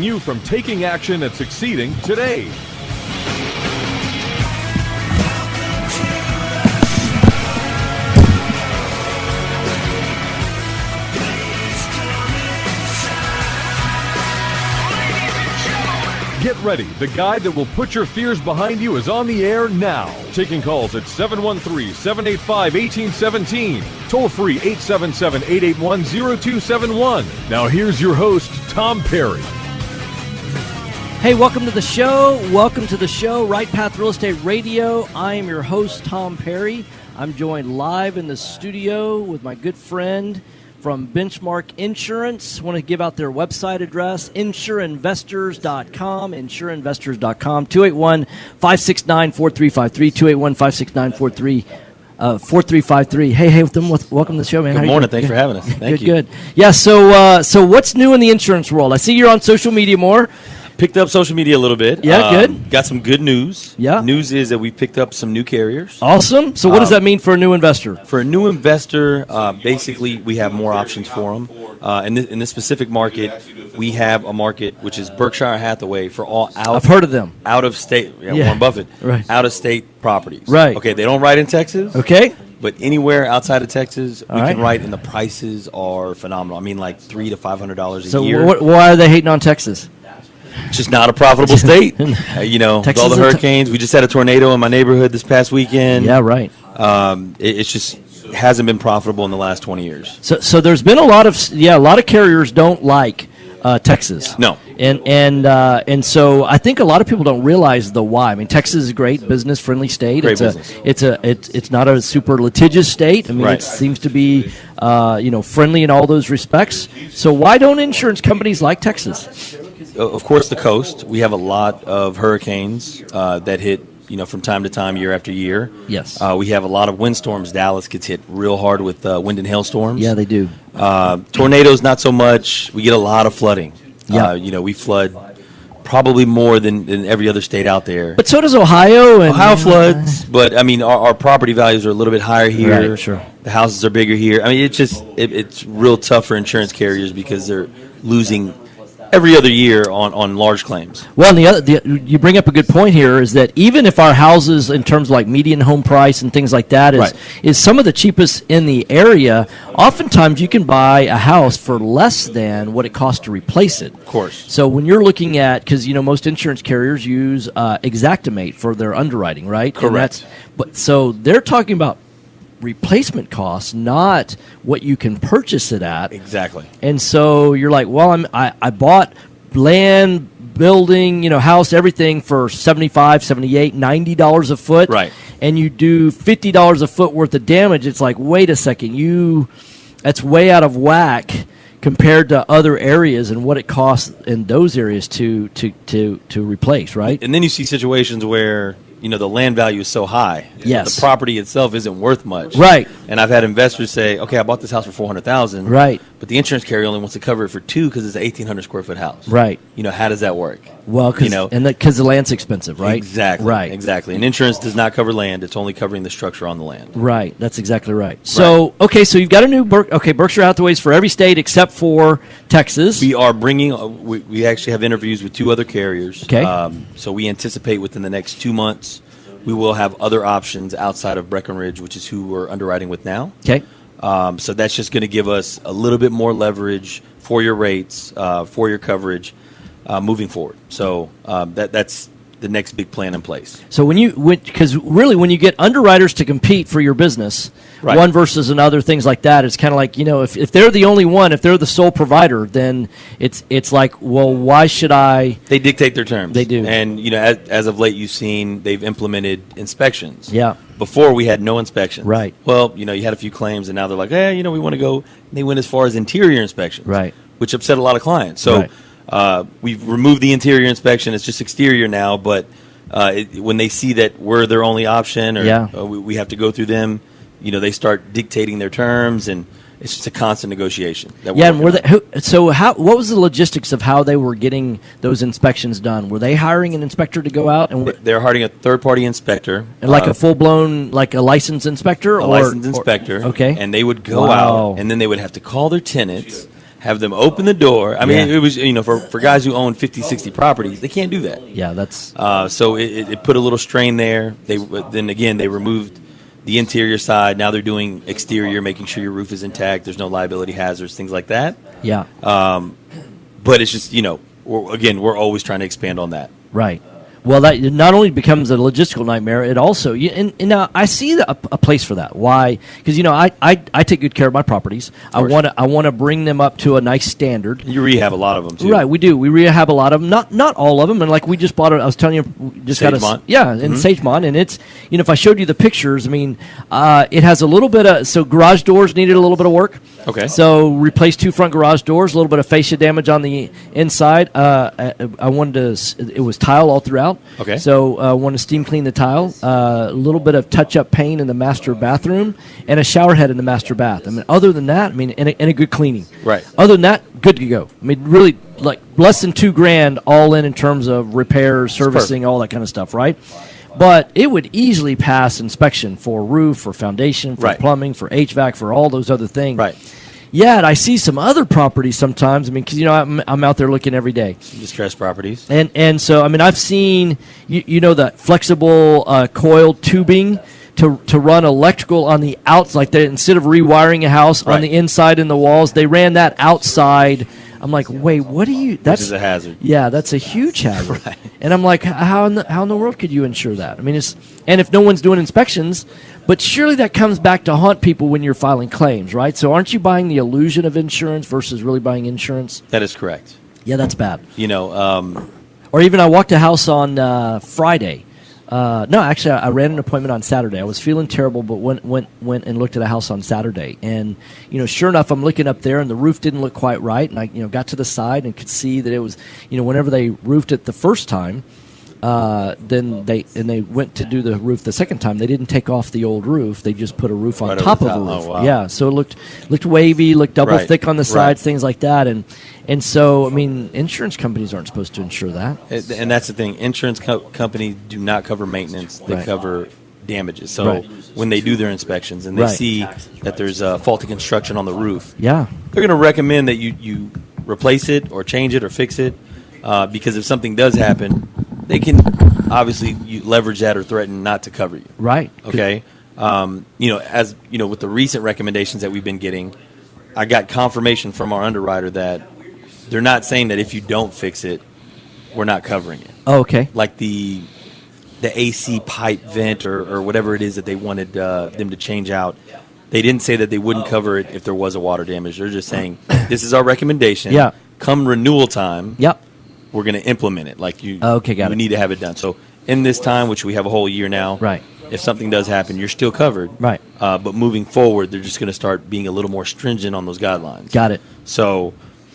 You from taking action and succeeding today. Get ready. The guide that will put your fears behind you is on the air now. Taking calls at 713-785-1817. Toll free 877-881-0271. Now here's your host, Tom Perry. Hey, welcome to the show. Welcome to the show, Right Path Real Estate Radio. I am your host, Tom Perry. I'm joined live in the studio with my good friend from Benchmark Insurance. I want to give out their website address, insureinvestors.com, insureinvestors.com, 281-569-4353, 281-569-4353. Hey, welcome to the show, man. Good morning. Thanks for having us. Thank you. Good. Yeah, so what's new in the insurance world? I see you're on social media more. Picked up social media a little bit. Yeah, good. Got some good news. Yeah. News is that we picked up some new carriers. Awesome. So what does that mean for a new investor? For a new investor, basically we have more options for them. In this specific market, we have a market which is Berkshire Hathaway for all I've heard of them. Out of state. Yeah. Warren Buffett. Right. Out of state properties. Right. Okay, they don't write in Texas. Okay. But anywhere outside of Texas, we right. can write, and the prices are phenomenal. I mean, like $300 to $500 a So year. why are they hating on Texas? It's just not a profitable state. With Texas all the is hurricanes. We just had a tornado in my neighborhood this past weekend. Yeah, right. It's just hasn't been profitable in the last 20 years. So there's been a lot of carriers don't like Texas. No. And so I think a lot of people don't realize the why. I mean, Texas is a great business friendly state. Great business. It's not a super litigious state. I mean, Right. it seems to be friendly in all those respects. So why don't insurance companies like Texas? Of course, the coast. We have a lot of hurricanes that hit, from time to time, year after year. Yes. We have a lot of windstorms. Dallas gets hit real hard with wind and hailstorms. Yeah, they do. Tornadoes, not so much. We get a lot of flooding. Yeah. We flood probably more than every other state out there. But so does Ohio. And Ohio floods, but I mean, our property values are a little bit higher here. Right, sure. The houses are bigger here. I mean, it's real tough for insurance carriers because they're losing every other year on large claims. Well, you bring up a good point here is that even if our houses, in terms of like median home price and things like that, Right. is some of the cheapest in the area, oftentimes you can buy a house for less than what it costs to replace it. Of course. So when you're looking at, because most insurance carriers use Xactimate for their underwriting, right? Correct. So they're talking about replacement costs, not what you can purchase it at. Exactly. And so you're like, well, I bought land, building, house, everything for $75, $78, $90 a foot. Right. And you do $50 a foot worth of damage. It's like, wait a second, that's way out of whack compared to other areas and what it costs in those areas to replace, right? And then you see situations where the land value is so high. Yes. The property itself isn't worth much. Right. And I've had investors say, okay, I bought this house for $400,000. Right. But the insurance carrier only wants to cover it for $2 because it's an 1,800 square foot house. Right. How does that work? Well, because the land's expensive, right? Exactly. Right. Exactly. And insurance does not cover land. It's only covering the structure on the land. Right. That's exactly right. So, okay, so you've got a new Berkshire Hathaway's for every state except for Texas. We are bringing, we actually have interviews with 2 other carriers. Okay. So we anticipate within the next 2 months, we will have other options outside of Breckenridge, which is who we're underwriting with now. Okay. So that's just going to give us a little bit more leverage for your rates, for your coverage moving forward. So that's the next big plan in place. So when you get underwriters to compete for your business, Right. one versus another, things like that, it's kind of like, if they're the only one, if they're the sole provider, then it's like, well, why should I? They dictate their terms. They do. And, as of late, you've seen they've implemented inspections. Yeah. Before, we had no inspections. Right. Well, you had a few claims, and now they're like, we want to go. And they went as far as interior inspections. Right. Which upset a lot of clients. So we've removed the interior inspection. It's just exterior now. But when they see that we're their only option or we have to go through them, they start dictating their terms, and it's just a constant negotiation. That Yeah, and what was the logistics of how they were getting those inspections done? Were they hiring an inspector to go out and they're hiring a third-party inspector, like a full-blown, like a licensed inspector, licensed inspector? Okay, and they would go out, and then they would have to call their tenants, have them open the door. I mean, Yeah. it was, for guys who own 50, 60 properties, they can't do that. Yeah, that's So it put a little strain there. Then again, they removed the interior side. Now they're doing exterior, making sure your roof is intact. There's no liability hazards, things like that. yeah, But it's just, we're always trying to expand on that. right. Well, that not only becomes a logistical nightmare, it also and now I see a place for that. Why? Because I take good care of my properties. I want to bring them up to a nice standard. You rehab a lot of them too. Right, we do. We rehab a lot of them. Not all of them. And like we just bought it. I was telling you, we just got Sagemont? in Sagemont, and it's if I showed you the pictures, I mean, it has a little bit of garage doors needed a little bit of work. Okay. So replace 2 front garage doors, a little bit of fascia damage on the inside. I wanted to. It was tile all throughout. Okay. So I wanted to steam clean the tile. A little bit of touch up paint in the master bathroom, and a shower head in the master bath. I mean, other than that, and a good cleaning. Right. Other than that, good to go. I mean, really, like less than $2,000 all in terms of repairs, servicing, all that kind of stuff, right? But it would easily pass inspection for roof, for foundation, for Right. plumbing, for HVAC, for all those other things. Right. Yeah, and I see some other properties sometimes. I mean, because I'm out there looking every day, Distressed properties. and so I mean I've seen the flexible coiled tubing to run electrical on the outs, like they, instead of rewiring a house on Right. the inside in the walls, they ran that outside. I'm like, wait, what do you? That's Which is a hazard. Yeah, that's a huge hazard. Right. And I'm like, how in the world could you insure that? I mean, and if no one's doing inspections, but surely that comes back to haunt people when you're filing claims, right? So aren't you buying the illusion of insurance versus really buying insurance? That is correct. Yeah, that's bad. Or even I walked a house on Friday. No, actually, I ran an appointment on Saturday. I was feeling terrible, but went and looked at a house on Saturday. And, sure enough, I'm looking up there, and the roof didn't look quite right. And I, got to the side and could see that it was, whenever they roofed it the first time, then they went to do the roof the second time. They didn't take off the old roof. They just put a roof on Right top over of the the top. roof. Oh, wow. Yeah, so it looked wavy, looked double Right. thick on the sides, Right. things like that. And so, I mean, insurance companies aren't supposed to insure that. And that's the thing. Insurance companies do not cover maintenance. They Right. cover damages. So Right. when they do their inspections and they Right. see that there's faulty construction on the roof, Yeah. they're going to recommend that you replace it or change it or fix it, because if something does happen, they can obviously leverage that or threaten not to cover you. Right. Okay. With the recent recommendations that we've been getting, I got confirmation from our underwriter that they're not saying that if you don't fix it, we're not covering it. Oh, okay. Like the AC pipe vent or whatever it is that they wanted them to change out. They didn't say that they wouldn't cover it if there was a water damage. They're just saying, this is our recommendation. Yeah. Come renewal time, Yep. we're going to implement it. Like you, Okay, got you it. need to have it done. So in this time, which we have a whole year now, Right. if something does happen, you're still covered. Right. But moving forward, they're just going to start being a little more stringent on those guidelines. Got it. So,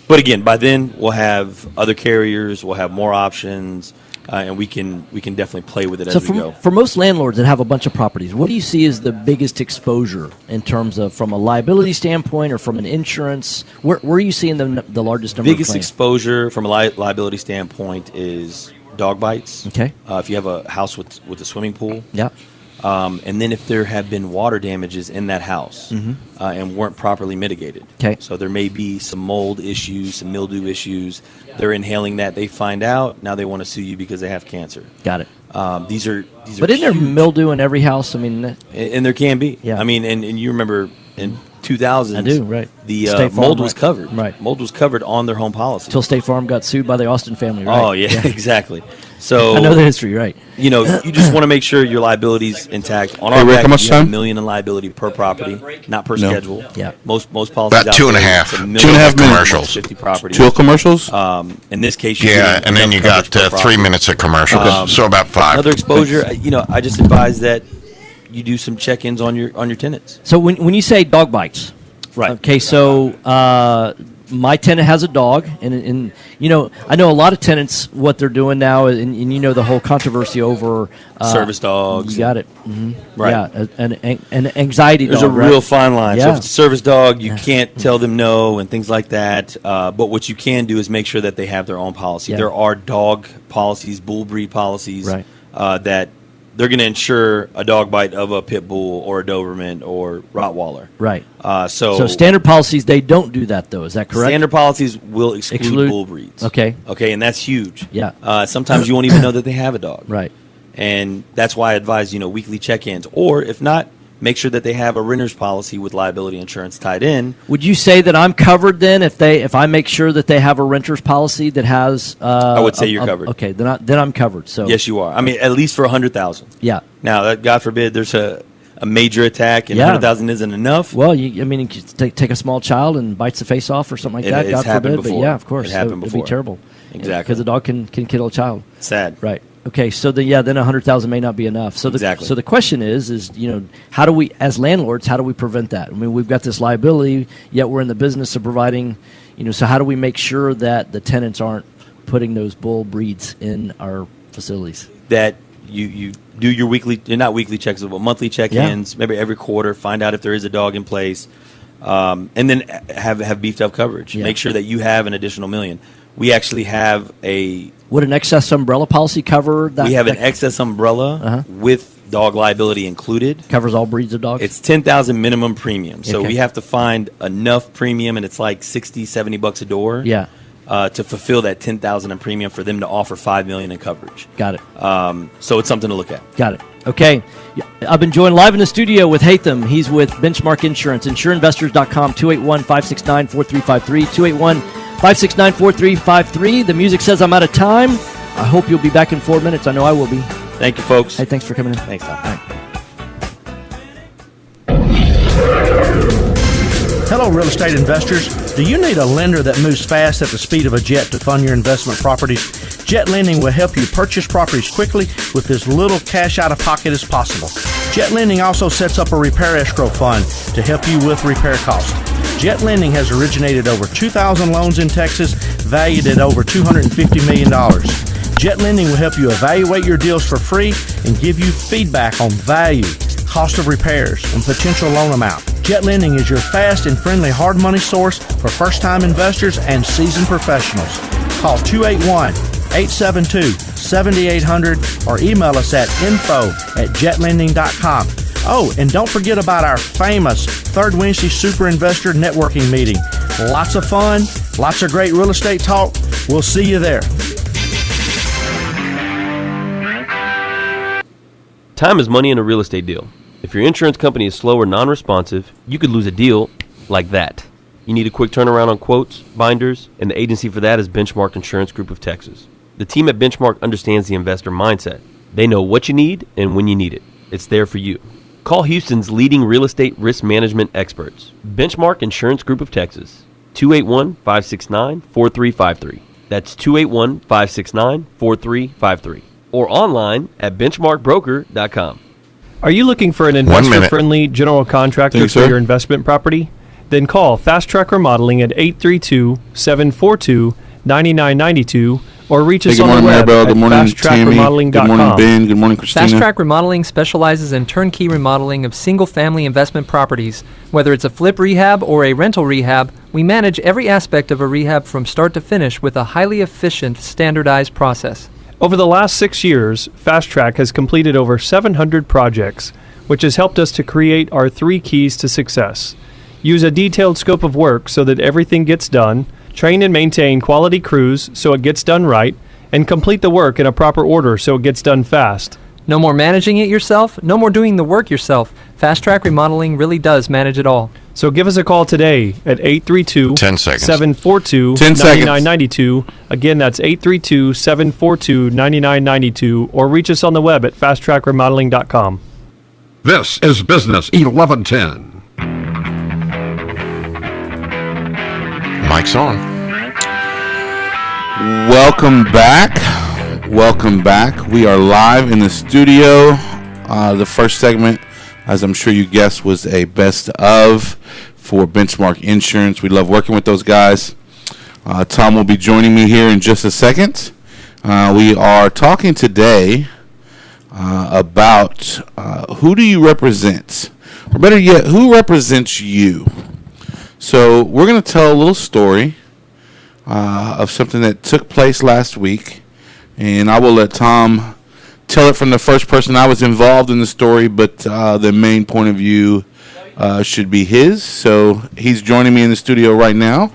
but again, by then we'll have other carriers, we'll have more options, and we can definitely play with it So as we go. for most landlords that have a bunch of properties, what do you see as the biggest exposure in terms of from a liability standpoint or from an insurance? Where are you seeing the largest number Biggest of claims? exposure from a liability standpoint is dog bites. Okay. If you have a house with a swimming pool. Yeah. And then if there have been water damages in that house and weren't properly mitigated. Okay. So there may be some mold issues, some mildew issues. They're inhaling that. They find out. Now they want to sue you because they have cancer. Got it. These are But isn't there huge. mildew in every house? I mean, And there can be. Yeah. I mean, and you remember in 2000s. I do, right. The State Farm, mold was right. covered. Right. Mold was covered on their home policy. until State Farm got sued by the Austin family, right? Oh, yeah, exactly. So I know the history, right? you just want to make sure your liability's intact. On Hey, our Rick, back, how much you have time? $1 million in liability per property, not per No. schedule. Yeah. Most policies About out 2.5. there, it's $1 million 2.5 per commercials. 50 properties. 2 commercials? In this case, you're Yeah, getting and then enough you got coverage per 3 property. minutes of commercials, so about 5. Another exposure. I just advise that you do some check-ins on your tenants. So when you say dog bites, Right. Okay, so my tenant has a dog, and I know a lot of tenants what they're doing now, and the whole controversy over Service dogs. You got it. Mm-hmm. Right. Yeah, an anxiety There's dog. a right? real fine line. So Yeah. if it's a service dog, you can't tell them no and things like that. But what you can do is make sure that they have their own policy. Yeah. There are dog policies, bull breed policies Right. that they're going to insure a dog bite of a pit bull or a Doberman or Rottweiler. Right. So standard policies, they don't do that, though. Is that correct? Standard policies will exclude bull breeds. Okay. Okay, and that's huge. Yeah. Sometimes you won't even know that they have a dog. Right. And that's why I advise, weekly check-ins. Or if not, make sure that they have a renter's policy with liability insurance tied in. Would you say that I'm covered then if I make sure that they have a renter's policy that has? I would say you're covered. Okay, then I'm covered. So yes, you are. I mean, at least for $100,000. Yeah. Now, God forbid, there's a major attack and $100,000 isn't enough. Well, you can take a small child and bites the face off or something like that. God forbid. Before. But yeah, of course, it happened before. It'd be terrible. Exactly. Because the dog can kill a child. Sad. Right. Okay, so then $100,000 may not be enough. So the question is how do we, as landlords, how do we prevent that? I mean, we've got this liability, yet we're in the business of providing, so how do we make sure that the tenants aren't putting those bull breeds in our facilities? That you do your not weekly checks, but monthly check-ins, maybe every quarter, find out if there is a dog in place, and then have beefed up coverage. Yeah. Make sure that you have an additional $1 million. We actually have Would an excess umbrella policy cover that? We have an excess umbrella with dog liability included. Covers all breeds of dogs? It's $10,000 minimum premium. So we have to find enough premium, and it's like $60-$70 a door. Yeah. To fulfill that $10,000 in premium for them to offer $5 million in coverage. Got it. So it's something to look at. Got it. Okay. I've been joined live in the studio with Haitham. He's with Benchmark Insurance, insureinvestors.com, 281-569-4353, 281-569-4353. The music says I'm out of time. I hope you'll be back in 4 minutes. I know I will be. Thank you, folks. Hey, thanks for coming in. Thanks, Tom. All right. Hello, real estate investors. Do you need a lender that moves fast at the speed of a jet to fund your investment properties? Jet Lending will help you purchase properties quickly with as little cash out of pocket as possible. Jet Lending also sets up a repair escrow fund to help you with repair costs. Jet Lending has originated over 2,000 loans in Texas, valued at over $250 million. Jet Lending will help you evaluate your deals for free and give you feedback on value, cost of repairs, and potential loan amount. Jet Lending is your fast and friendly hard money source for first-time investors and seasoned professionals. Call 281-872-7800 or email us at info@jetlending.com. Oh, and don't forget about our famous Third Wednesday Super Investor Networking Meeting. Lots of fun, lots of great real estate talk. We'll see you there. Time is money in a real estate deal. If your insurance company is slow or non-responsive, you could lose a deal like that. You need a quick turnaround on quotes, binders, and the agency for that is Benchmark Insurance Group of Texas. The team at Benchmark understands the investor mindset. They know what you need and when you need it. It's there for you. Call Houston's leading real estate risk management experts, Benchmark Insurance Group of Texas, 281-569-4353. That's 281-569-4353. Or online at benchmarkbroker.com. Are you looking for an investor-friendly general contractor for your investment property? Then call Fast Track Remodeling at 832-742-9992 or reach us on the web at fasttrackremodeling.com. Good morning, Ben. Good morning, Christina. Fast Track Remodeling specializes in turnkey remodeling of single-family investment properties. Whether it's a flip rehab or a rental rehab, we manage every aspect of a rehab from start to finish with a highly efficient, standardized process. Over the last 6 years, Fast Track has completed over 700 projects, which has helped us to create our 3 keys to success. Use a detailed scope of work so that everything gets done, train and maintain quality crews so it gets done right, and complete the work in a proper order so it gets done fast. No more managing it yourself, no more doing the work yourself. Fast Track Remodeling really does manage it all. So give us a call today at 832-742-9992. Again, that's 832-742-9992, or reach us on the web at fasttrackremodeling.com. This is Business 1110. Mic's on. Welcome back. Welcome back. We are live in the studio. The first segment, as I'm sure you guessed, was a best of for Benchmark Insurance. We love working with those guys. Tom will be joining me here in just a second. We are talking today about who do you represent? Or better yet, who represents you? So we're going to tell a little story of something that took place last week. And I will let Tom tell it from the first person. I was involved in the story, but the main point of view should be his. So he's joining me in the studio right now,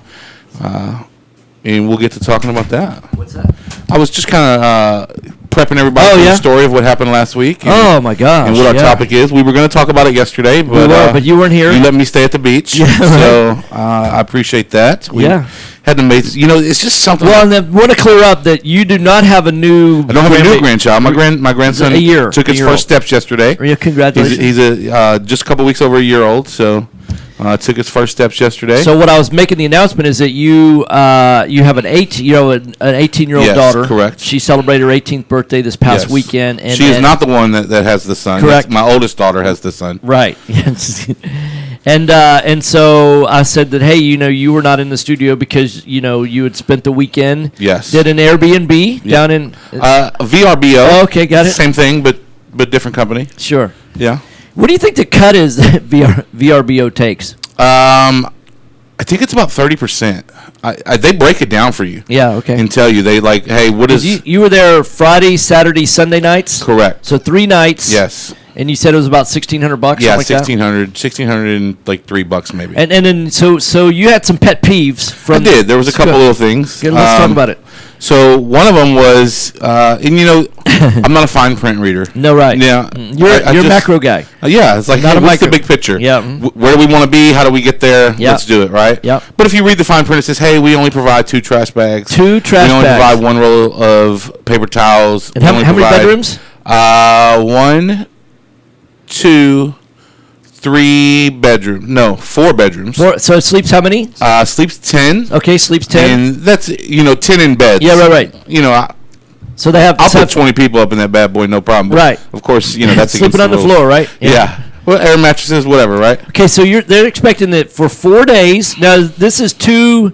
and we'll get to talking about that. What's that? I was just kind of prepping everybody for the story of what happened last week. And, oh my gosh! And what our topic is. We were going to talk about it yesterday, but you weren't here. You let me stay at the beach, so I appreciate that. We had an amazing. You know, it's just something. Well, and then want to clear up that you do not have a new. I don't have a new grandchild. My grandson took his first steps yesterday. Yeah, congratulations. He's just a couple weeks over a year old, so. Took his first steps yesterday. So what I was making the announcement is that you have an 18-year-old daughter. Correct. She celebrated her 18th birthday this past weekend. And she is not the one that has the son. Correct. My oldest daughter has the son. Right. And so I said that, hey, you were not in the studio because you had spent the weekend. Yes. Did an Airbnb down in VRBO. Oh, okay, got it. Same thing, but different company. Sure. Yeah. What do you think the cut is that VRBO takes? I think it's about 30%. They break it down for you. Yeah, okay. And tell you, they like, hey, what is... You were there Friday, Saturday, Sunday nights? Correct. So 3 nights. Yes. And you said it was about $1,600. Yeah, $1,600 and like $3 maybe. And then so you had some pet peeves from. I did. There was a couple little things. Okay, let's talk about it. So one of them was, and I'm not a fine print reader. No, right. Yeah, you're a macro guy. Yeah, it's like, not what's the big picture? Yeah. Where do we want to be? How do we get there? Yeah. Let's do it, right? Yeah. But if you read the fine print, it says, hey, we only provide 2 trash bags. 2 trash bags. We only provide 1 roll of paper towels. And how many bedrooms? 1, 2, 3 bedrooms. No, 4 bedrooms. 4. So it sleeps how many? Sleeps 10. Okay, sleeps 10. And that's 10 in beds. Yeah, right. So they have. I'll put 20 people up in that bad boy, no problem. But right. Of course, that's sleeping on the floor, right? Yeah. Well, air mattresses, whatever, right? Okay, so they're expecting that for 4 days. Now this is two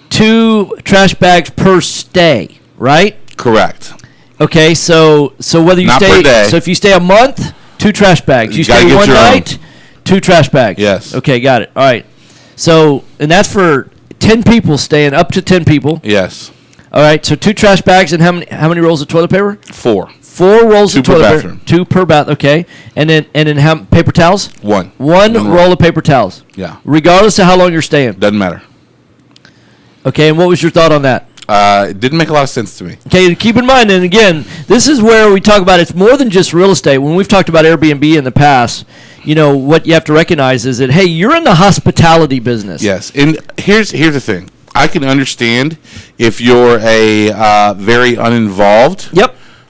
trash bags per stay, right? Correct. Okay, so whether you Not stay, per day. so if you stay a month, 2 trash bags. You gotta stay get one your night, 2 trash bags. Yes. Okay, got it. All right. So and that's for 10 people staying, up to 10 people. Yes. All right. So 2 trash bags and how many rolls of toilet paper? 4. 4 rolls of 2 per toilet bathroom. paper. 2 per bath. Okay. And then how paper towels? 1. One roll of paper towels. Yeah. Regardless of how long you're staying. Doesn't matter. Okay. And what was your thought on that? It didn't make a lot of sense to me. Okay, keep in mind, and again, this is where we talk about it's more than just real estate. When we've talked about Airbnb in the past, what you have to recognize is that, hey, you're in the hospitality business. Yes, and here's the thing. I can understand if you're a very uninvolved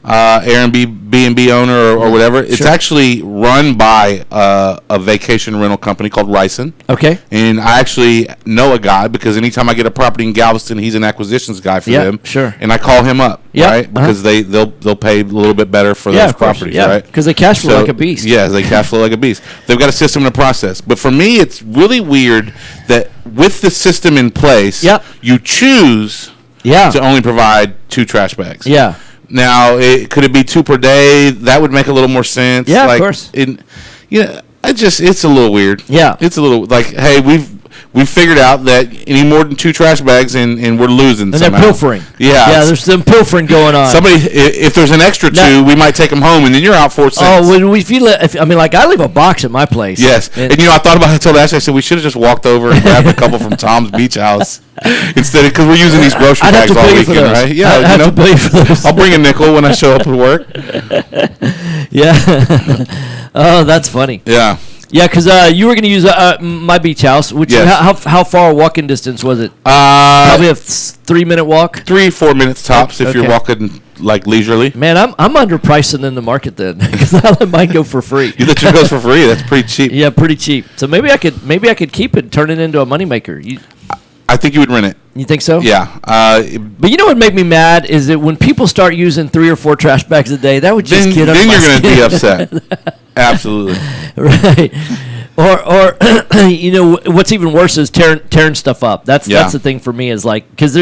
Airbnb owner or whatever. It's actually run by a vacation rental company called Ryson. Okay. And I actually know a guy because anytime I get a property in Galveston, he's an acquisitions guy for them. Sure. And I call him up, right? Uh-huh. Because they'll pay a little bit better for those properties, right? Because they cash flow like a beast. Yeah, they cash flow like a beast. They've got a system and a process. But for me, it's really weird that with the system in place, you choose to only provide 2 trash bags. Yeah. Now, could it be 2 per day? That would make a little more sense. Yeah, of course. It's a little weird. Yeah. It's a little like, hey, we've figured out that any more than 2 trash bags and we're losing. And somehow. they're pilfering. Yeah, there's some pilfering going on. Somebody, if there's an extra 2, we might take them home, and then you're out 4 cents. Oh, I leave a box at my place. Yes, and I thought about it. I told Ashley, I said we should have just walked over and grabbed a couple from Tom's Beach House instead of because we're using these grocery bags all weekend, right? Yeah, I'd have to pay for those. I'll bring a nickel when I show up at work. Yeah. Oh, that's funny. Yeah. Yeah, because you were going to use my beach house, which how far walking distance was it? Probably a 3-minute walk. 3-4 minutes tops if you're walking like leisurely. Man, I'm underpricing in the market then because I let mine go for free. You let your goes for free. That's pretty cheap. Yeah, pretty cheap. So maybe I could keep it, and turn it into a moneymaker. I think you would rent it. You think so? Yeah. But you know what would make me mad is that when people start using 3 or 4 trash bags a day, that would just get then under my you're going to be skin. upset. Absolutely. Right. Or what's even worse is tearing stuff up. That's the thing for me is like because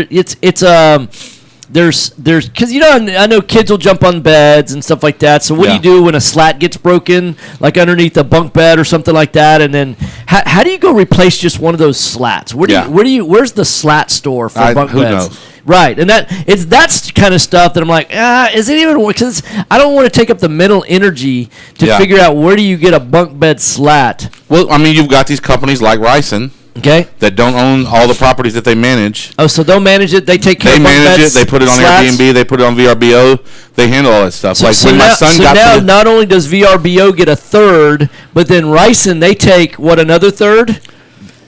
there's because I know kids will jump on beds and stuff like that. So what do you do when a slat gets broken, like underneath a bunk bed or something like that? And then how do you go replace just one of those slats? Where's the slat store for bunk beds? Knows? Right, and that's kind of stuff that I'm like, is it even? Because I don't want to take up the mental energy to figure out where do you get a bunk bed slat. Well, I mean, you've got these companies like Ryson. Okay. That don't own all the properties that they manage. Oh, so they'll manage it. They take care of bunk beds. They manage it. They put it on Airbnb. They put it on VRBO. They handle all that stuff. So now not only does VRBO get a third, but then Ryson, they take another third?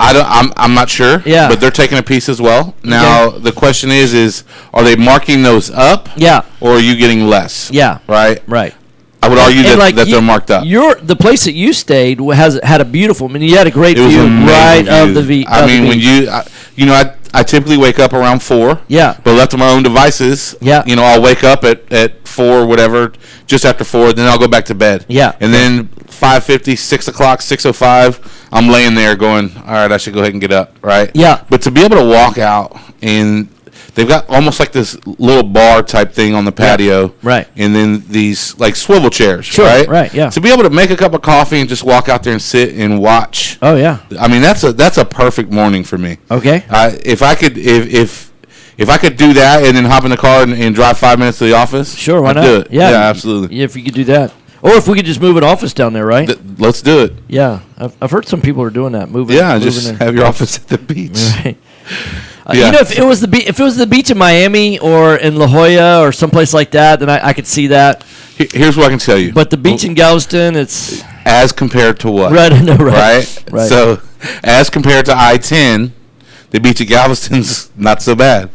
I'm not sure. Yeah. But they're taking a piece as well. Now the question is are they marking those up? Yeah. Or are you getting less? Yeah. Right. Right. I would argue that they're marked up. The place that you stayed had a beautiful. I mean, you had a great view right of the beach. I mean, when I typically wake up around 4. Yeah. But left to my own devices. Yeah. I'll wake up at 4, whatever, just after 4. Then I'll go back to bed. Yeah. And then 5:50, 6 o'clock, 6:05, I'm laying there going, all right, I should go ahead and get up. Right. Yeah. But to be able to walk out and they've got almost like this little bar type thing on the patio. Right. And then these like swivel chairs. Sure. Right. Right. Yeah. To be able to make a cup of coffee and just walk out there and sit and watch. Oh yeah. I mean, that's a perfect morning for me. Okay. If I could do that and then hop in the car and drive 5 minutes to the office. Sure. Why I'd not? do it. Yeah. Absolutely. Yeah, if you could do that. Or if we could just move an office down there, right? Let's do it. Yeah, I've heard some people are doing that. Moving. Just have your office at the beach. Right. If it was the beach in Miami or in La Jolla or someplace like that, then I could see that. Here's what I can tell you. But the beach in Galveston, it's as compared to what? Right. I know. Right. Right. So, as compared to I-10, the beach at Galveston's not so bad.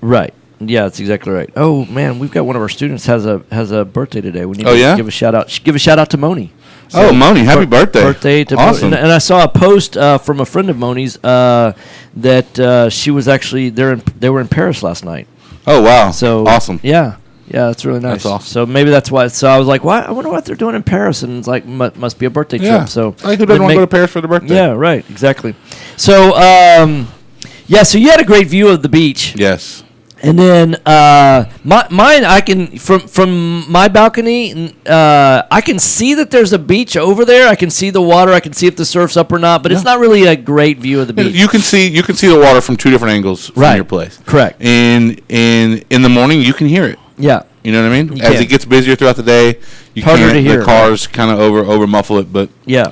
Right. Yeah, that's exactly right. Oh man, we've got one of our students has a birthday today. We need to give a shout out. Give a shout out to Moni. So Moni, happy birthday! Birthday to awesome. And I saw a post from a friend of Moni's that she was actually they were in Paris last night. Oh wow! So awesome. Yeah, that's really nice. That's awesome. So maybe that's why. So I was like, "What? I wonder what they're doing in Paris." And it's like, must be a birthday trip. So who doesn't want to go to Paris for the birthday? Yeah, right. Exactly. So so you had a great view of the beach. Yes. And then mine, I can from my balcony, I can see that there's a beach over there. I can see the water. I can see if the surf's up or not. But it's not really a great view of the beach. You can see the water from 2 different angles from your place. Correct. And in the morning, you can hear it. Yeah. You know what I mean? As it gets busier throughout the day, you harder to hear. The cars kind of over muffle it, but yeah.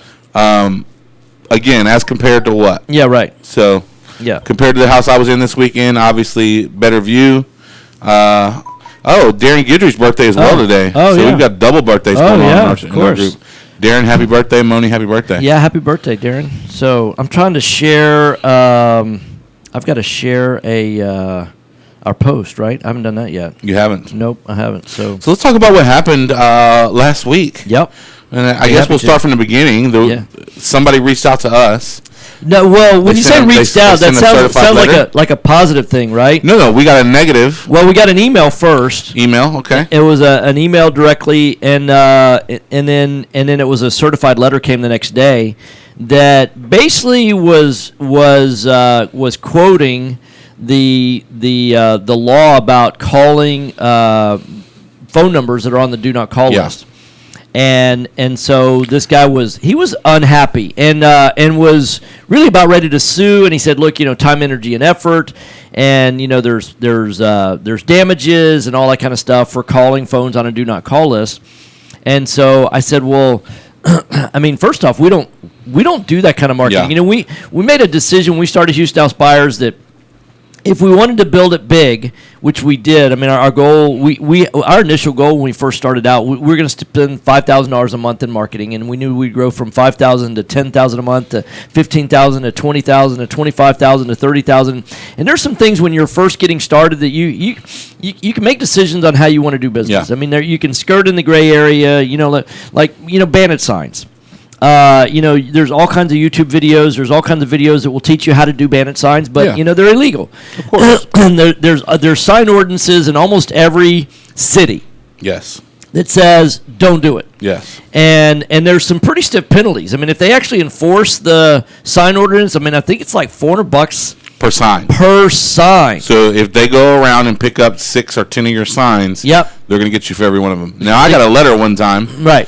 Again, as compared to what? Yeah. Right. So. Yeah. Compared to the house I was in this weekend, obviously better view. Darren Guidry's birthday as well today. Oh, so yeah. we've got double birthdays going on in our group. Darren, happy birthday. Moni, happy birthday. Yeah, happy birthday, Darren. So I'm trying to share. I've got to share our post, right? I haven't done that yet. You haven't? Nope, I haven't. So let's talk about what happened last week. Yep. And I guess we'll start from the beginning. Somebody reached out to us. No, well, when you say reached out, that sounds like a positive thing, right? No, we got a negative. Well, we got an email first. Email, okay. It was an email directly, and then it was a certified letter came the next day that basically was quoting the law about calling phone numbers that are on the do not call list. And so this guy was unhappy and was really about ready to sue. And he said, look, time, energy, and effort, and there's damages and all that kind of stuff for calling phones on a do not call list. And so I said, well, I mean, first off, we don't do that kind of marketing. Yeah. We made a decision when we started Houston House Buyers that if we wanted to build it big, which we did, I mean, our goal, our initial goal when we first started out, we were going to spend $5,000 a month in marketing, and we knew we'd grow from $5,000 to $10,000 a month to $15,000 to $20,000 to $25,000 to $30,000. And there's some things when you're first getting started that you can make decisions on how you want to do business. Yeah. I mean, you can skirt in the gray area, like bandit signs. There's all kinds of YouTube videos. There's all kinds of videos that will teach you how to do bandit signs, but they're illegal. Of course. And there's sign ordinances in almost every city. Yes. That says don't do it. Yes. And there's some pretty stiff penalties. I mean, if they actually enforce the sign ordinance, I mean, I think it's like $400 per sign. Per sign. So if they go around and pick up 6 or 10 of your signs, they're going to get you for every one of them. Now, I got a letter one time, right,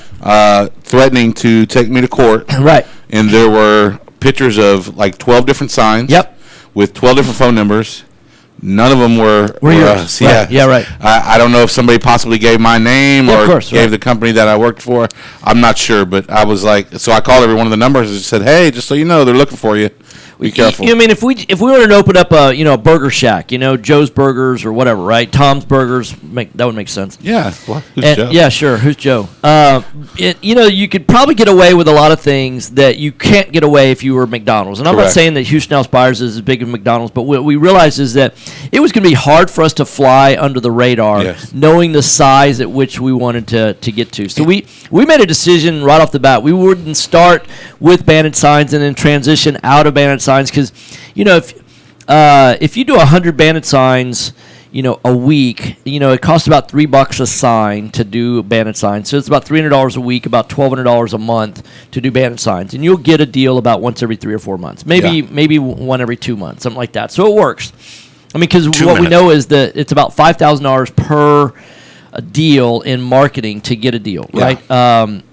threatening to take me to court, right, and there were pictures of like 12 different signs, yep, with 12 different phone numbers, None of them were yours. Right. Yeah, right. I don't know if somebody possibly gave my name or gave the company that I worked for. I'm not sure, but I was like, so I called every one of the numbers and just said, hey, just so you know, they're looking for you. Be careful. I mean, if we wanted to open up a Burger Shack, Joe's Burgers or whatever, right? Tom's Burgers, that would make sense. Yeah. Well, who's Joe? Yeah, sure. Who's Joe? You could probably get away with a lot of things that you can't get away if you were McDonald's. And I'm not saying that Houston House Buyers is as big as McDonald's, but what we realized is that it was going to be hard for us to fly under the radar, knowing the size at which we wanted to get to. So we made a decision right off the bat. We wouldn't start with banded signs and then transition out of banded signs because, if you do 100 banded signs, a week, it costs about $3 a sign to do banded signs. So it's about $300 a week, about $1,200 a month to do banded signs. And you'll get a deal about once every 3 or 4 months, maybe one every 2 months, something like that. So it works. I mean, because what we know is that it's about $5,000 per deal in marketing to get a deal, right? And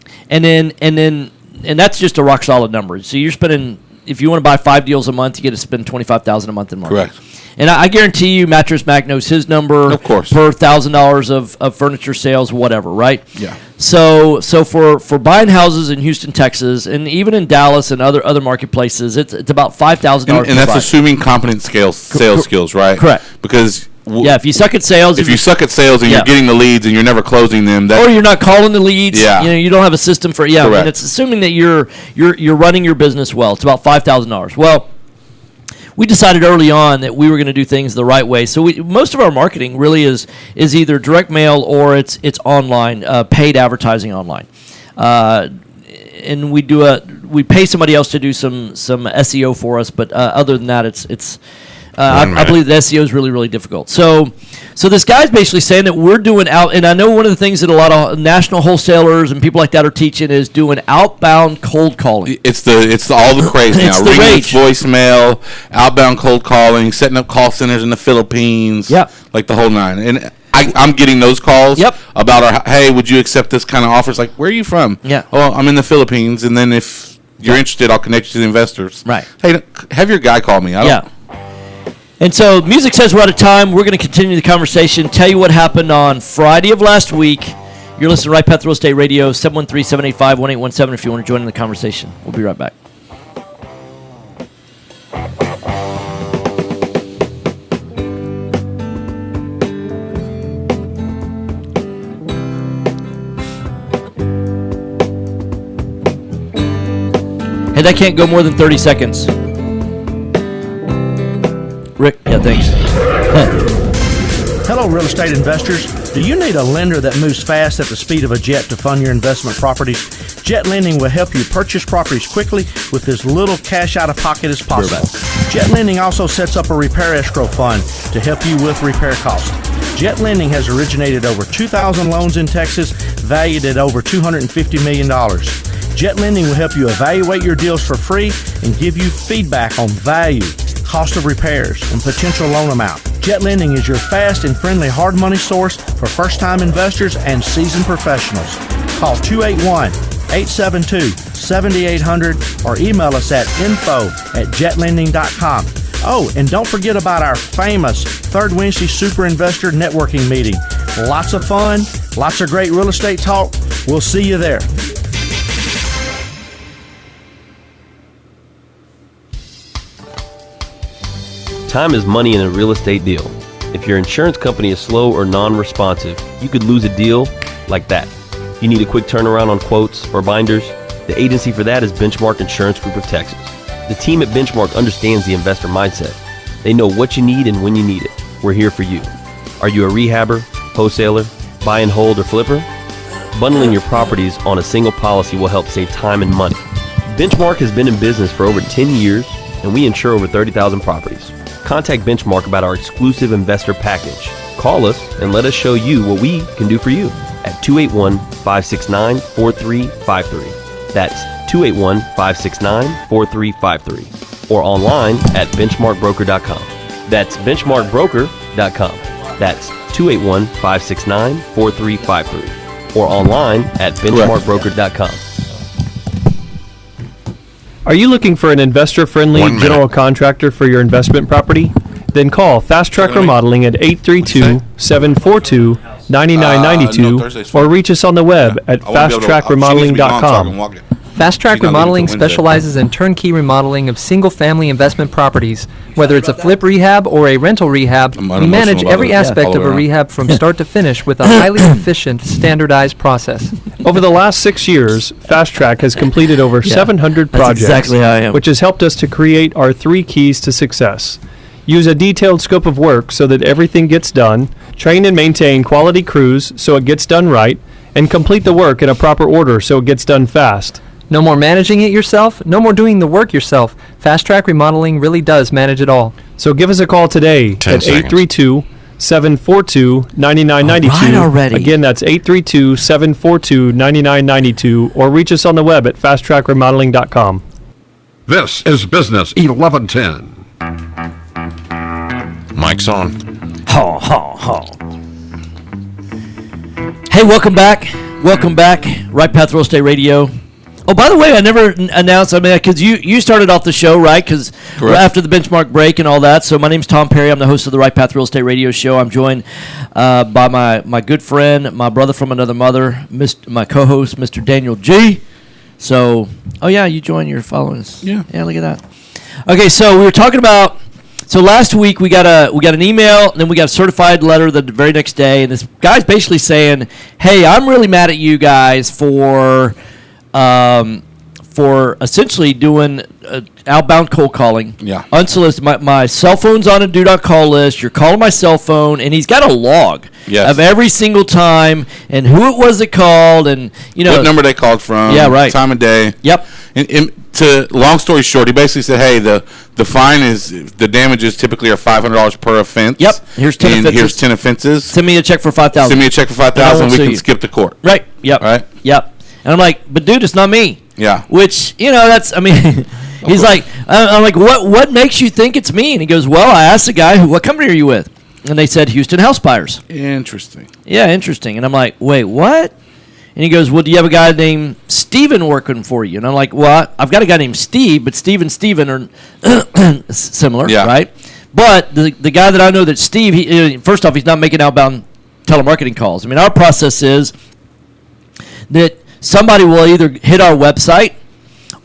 that's just a rock solid number. So you're spending, if you want to buy 5 deals a month, you get to spend $25,000 a month in marketing. Correct. And I guarantee you, Mattress Mac knows his number, of course, per $1,000 of furniture sales, whatever, right? Yeah. So for buying houses in Houston, Texas, and even in Dallas and other marketplaces, it's about $5,000. And that's assuming competent sales skills, right? Correct. Because if you suck at sales, if you suck at sales and you're getting the leads and you're never closing them, or you're not calling the leads, you don't have a system for Correct. I mean, it's assuming that you're running your business well. It's about $5,000. Well, we decided early on that we were going to do things the right way. So most of our marketing really is either direct mail or it's online, paid advertising online. And we pay somebody else to do some SEO for us, but other than that, it's I believe the SEO is really, really difficult. So this guy's basically saying that we're doing and I know one of the things that a lot of national wholesalers and people like that are teaching is doing outbound cold calling. It's all the craze now. Ringing voicemail, outbound cold calling, setting up call centers in the Philippines, like the whole nine. And I'm getting those calls about hey, would you accept this kind of offers? Like, where are you from? Yeah. Oh, I'm in the Philippines, and then if you're interested, I'll connect you to the investors. Right. Hey, have your guy call me. And so music says we're out of time. We're going to continue the conversation, tell you what happened on Friday of last week. You're listening to Right Path Real Estate Radio, 713-785-1817 if you want to join in the conversation. We'll be right back. Hey, that can't go more than 30 seconds. Rick, thanks. Hello, real estate investors. Do you need a lender that moves fast at the speed of a jet to fund your investment properties? Jet Lending will help you purchase properties quickly with as little cash out of pocket as possible. Jet Lending also sets up a repair escrow fund to help you with repair costs. Jet Lending has originated over 2,000 loans in Texas, valued at over $250 million. Jet Lending will help you evaluate your deals for free and give you feedback on value, cost of repairs, and potential loan amount. Jet Lending is your fast and friendly hard money source for first-time investors and seasoned professionals. Call 281-872-7800 or email us at info@jetlending.com. Oh, and don't forget about our famous Third Wednesday Super Investor Networking Meeting. Lots of fun, lots of great real estate talk. We'll see you there. Time is money in a real estate deal. If your insurance company is slow or non-responsive, you could lose a deal like that. You need a quick turnaround on quotes or binders? The agency for that is Benchmark Insurance Group of Texas. The team at Benchmark understands the investor mindset. They know what you need and when you need it. We're here for you. Are you a rehabber, wholesaler, buy and hold, or flipper? Bundling your properties on a single policy will help save time and money. Benchmark has been in business for over 10 years, and we insure over 30,000 properties. Contact Benchmark about our exclusive investor package. Call us and let us show you what we can do for you at 281-569-4353. That's 281-569-4353. Or online at benchmarkbroker.com. That's benchmarkbroker.com. That's 281-569-4353. Or online at benchmarkbroker.com. Are you looking for an investor-friendly general contractor for your investment property? then call Fast Track Remodeling at 832-742-9992 or reach us on the web at fasttrackremodeling.com. Fast Track Remodeling specializes in turnkey remodeling of single-family investment properties. Whether it's a flip rehab or a rental rehab, we manage every aspect of a rehab from start to finish with a highly efficient, standardized process. Over the last 6 years, Fast Track has completed over 700 projects, exactly how I am. which has helped us to create our 3 keys to success. Use a detailed scope of work so that everything gets done, train and maintain quality crews so it gets done right, and complete the work in a proper order so it gets done fast. No more managing it yourself, no more doing the work yourself. Fast Track Remodeling really does manage it all. So give us a call today at 832-742-9992. All right already. Again, that's 832-742-9992, or reach us on the web at fasttrackremodeling.com. This is Business 1110. Mic's on. Ha, ha, ha. Hey, welcome back. Welcome back. Right Path Real Estate Radio. Oh, by the way, I never announced, because you started off the show, right? Because after the benchmark break and all that. So my name's Tom Perry. I'm the host of the Right Path Real Estate Radio Show. I'm joined by my good friend, my brother from another mother, my co-host, Mr. Daniel G. So, oh yeah, you joined. You're following us. Yeah, look at that. Okay, so we were talking about. So last week we got an email, and then we got a certified letter the very next day, and this guy's basically saying, "Hey, I'm really mad at you guys for essentially doing outbound cold calling. Yeah. Unsolicited. My cell phone's on a do not call list. You're calling my cell phone, and he's got a log of every single time and who it was that called, and what number they called from. Yeah, right. Time of day. Yep. And to long story short, he basically said, "Hey, the fine is the damages typically are $500 per offense. Yep. Here's 10 offenses. Here's 10 offenses. Send me a check for $5,000. Send me a check for $5,000. We can skip the court. Right. Yep. Right. Yep." And I'm like, "But dude, it's not me." Yeah. Which that's he's like, I'm like, what makes you think it's me? And he goes, "Well, I asked the guy, what company are you with?" And they said Houston House Buyers. Interesting. Yeah, interesting. And I'm like, "Wait, what?" And he goes, "Well, do you have a guy named Steven working for you?" And I'm like, "Well, I've got a guy named Steve, but Steve and Steven are similar, right?" But the guy that I know that Steve, first off, he's not making outbound telemarketing calls. Our process is that somebody will either hit our website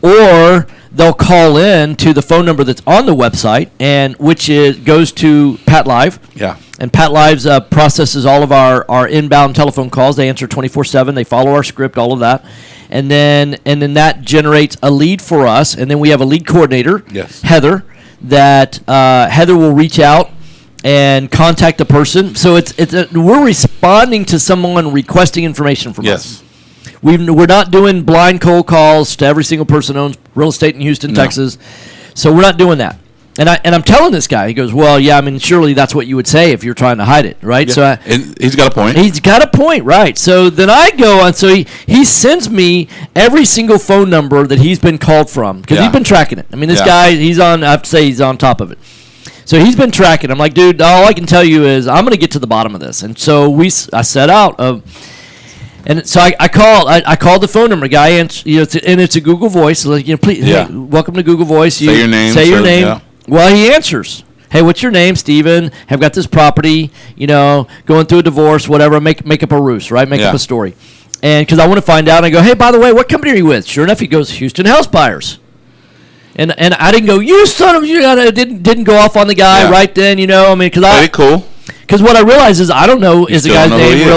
or they'll call in to the phone number that's on the website, and which goes to Pat Live. Yeah. And Pat Lives processes all of our inbound telephone calls. They answer 24/7. They follow our script, all of that. And then that generates a lead for us. And then we have a lead coordinator, Heather, that Heather will reach out and contact the person. So we're responding to someone requesting information from us. We're not doing blind cold calls to every single person who owns real estate in Houston, Texas. So we're not doing that. And I'm telling this guy, he goes, "Well, yeah, surely that's what you would say if you're trying to hide it, right?" Yeah. So he's got a point. He's got a point, right? So then I go on. So he sends me every single phone number that he's been called from, because he's been tracking it. This guy, I have to say, he's on top of it. So he's been tracking. I'm like, dude, all I can tell you is I'm going to get to the bottom of this. And so I set out and so I called the phone number. Guy answers, and it's a Google Voice. So please, hey, welcome to Google Voice. Say your name. Say your name. Yeah. Well, he answers. "Hey, what's your name, Steven? Have got this property, going through a divorce, whatever. Make up a ruse, right? Make up a story." And because I want to find out, I go, "Hey, by the way, what company are you with?" Sure enough, he goes, "Houston House Buyers." And I didn't go, "You son of," didn't go off on the guy right then, because Very cool. Because what I realize is I don't know is the guy's name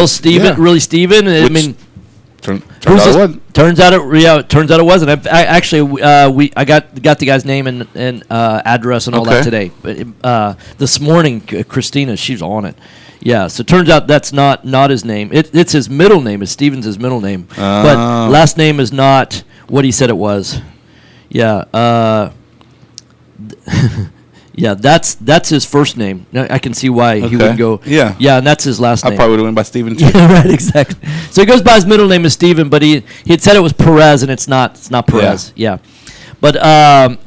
really Steven? Turns out it wasn't. I got the guy's name and address and all that today. But this morning, Christina, she's on it. Yeah, so it turns out that's not his name. It's his middle name. It's Steven's his middle name, but last name is not what he said it was. Yeah. Yeah, that's his first name. I can see why he wouldn't go. Yeah, and that's his last name. I probably would have went by Steven too. Yeah, right, exactly. So he goes by his middle name is Steven, but he had said it was Perez, and it's not Perez. Yeah. But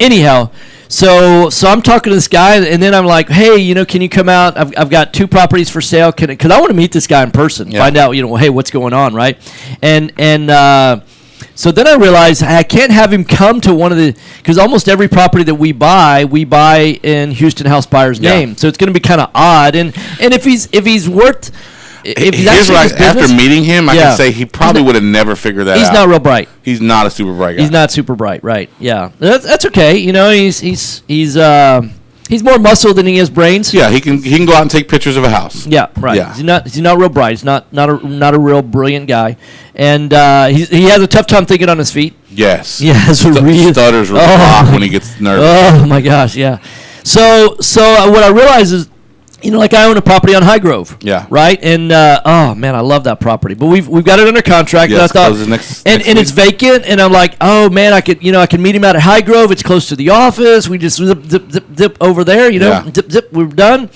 anyhow, so I'm talking to this guy, and then I'm like, "Hey, can you come out? I've got 2 properties for sale. Because I want to meet this guy in person, find out, hey, what's going on, right?" And So then I realized I can't have him come to one of the, because almost every property that we buy in Houston house buyer's name. So it's going to be kind of odd. And if he's worth, if he's here's actually what his business, after meeting him, I can say he probably would have never figured that out. He's not real bright. He's not a super bright guy. He's not super bright, right? Yeah, that's okay. You know, he's more muscle than he is brains. Yeah, he can go out and take pictures of a house. Yeah, right. Yeah. He's not real bright. He's not a real brilliant guy, and he has a tough time thinking on his feet. Yes. Yeah, stutters rock when he gets nervous. Oh my gosh, yeah. So what I realize is, you know, like I own a property on High Grove. Yeah. Right? And oh man, I love that property. But we've got it under contract. Yes, and I closes next and it's vacant. And I'm like, oh man, I could meet him out at High Grove. It's close to the office. We just zip over there. You know, Yeah. zip. We're done.